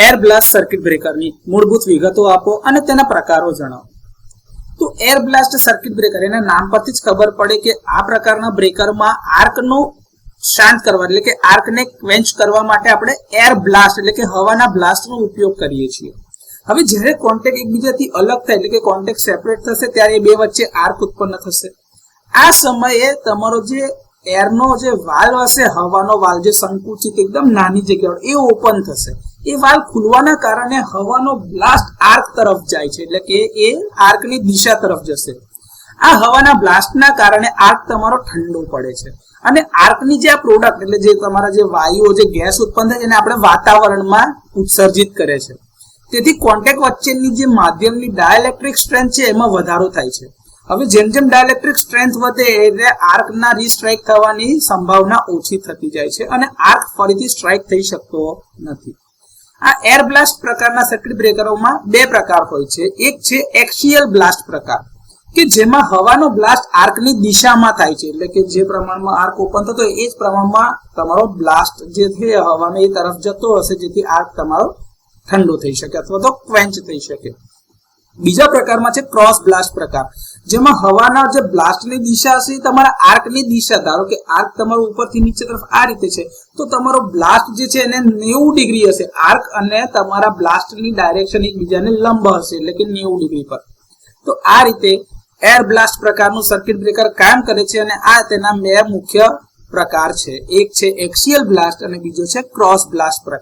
Air blast circuit બ્રેકરની મૂળભૂત વિગતો આપો અને તેના પ્રકારો જણાવો। તો એર બ્લાસ્ટ સર્કિટ બ્રેકર એના નામ પરથી જ ખબર પડે કે આ પ્રકારના બ્રેકરમાં આર્કનો શાંત કરવા એટલે કે આર્કને ક્વેન્ચ કરવા માટે આપણે એર બ્લાસ્ટ એટલે કે હવાના બ્લાસ્ટનો ઉપયોગ કરીએ છીએ। હવે જ્યારે કોન્ટેક્ટ એકબીજાથી અલગ થાય એટલે કે કોન્ટેક્ટ સેપરેટ થશે ત્યારે બે વચ્ચે આર્ક ઉત્પન્ન થશે। આ સમયે તમારો જે એરનો જે વાલ્વ હશે, હવાનો વાલ્વ જે સંકુચિત એકદમ નાની જગ્યા એ ઓપન થશે। એ વાલ્વ ખુલવાના કારણે હવાનો બ્લાસ્ટ આર્ક તરફ જાય છે એટલે કે એ આર્કની દિશા તરફ જશે। આ હવાના બ્લાસ્ટના કારણે આર્ક તમારો ઠંડો પડે છે અને આર્કની જે આ પ્રોડક્ટ એટલે જે તમારા જે વાયુઓ જે ગેસ ઉત્પન્ન થાય એને આપણે વાતાવરણમાં ઉત્સર્જિત કરે છે। તેથી કોન્ટેક્ટ વચ્ચેની જે માધ્યમની ડાયઇલેક્ટ્રિક સ્ટ્રેન્થ છે એમાં વધારો થાય છે। હવે જેમ જેમ ડાયઇલેક્ટ્રિક સ્ટ્રેન્થ વધે એટલે આર્કના રીસ્ટ્રાઇક થવાની સંભાવના ઓછી થતી જાય છે અને આર્ક ફરીથી સ્ટ્રાઇક થઈ શકતો નથી। આ એર બ્લાસ્ટ પ્રકારના સર્કિટ બ્રેકરોમાં બે પ્રકાર હોય છે। એક છે એક્સિયલ બ્લાસ્ટ પ્રકાર કે જેમાં હવાનો બ્લાસ્ટ આર્કની દિશામાં થાય છે એટલે કે જે પ્રમાણમાં આર્ક ઓપન થતો હોય એ જ પ્રમાણમાં તમારો બ્લાસ્ટ જે છે હવાનો એ તરફ જતો હશે જેથી આર્ક તમારો ઠંડો થઈ શકે અથવા તો ક્વેન્ચ થઈ શકે। બીજા પ્રકારમાં છે ક્રોસ બ્લાસ્ટ પ્રકાર જેમાં હવાના જે બ્લાસ્ટની દિશા હશે તમારા આર્કની દિશા, ધારો કે આર્ક તમારો ઉપરથી નીચે તરફ આ રીતે છે તો તમારો બ્લાસ્ટ જે છે એને 90 ડિગ્રી હશે। આર્ક અને તમારા બ્લાસ્ટની ડાયરેક્શન એકબીજાને લંબ હશે એટલે કે 90 ડિગ્રી પર। તો આ રીતે એર બ્લાસ્ટ પ્રકારનું સર્કિટ બ્રેકર કામ કરે છે અને આ તેના બે મુખ્ય પ્રકાર છે। એક છે એક્સિયલ બ્લાસ્ટ અને બીજો છે ક્રોસ બ્લાસ્ટ પ્રકાર।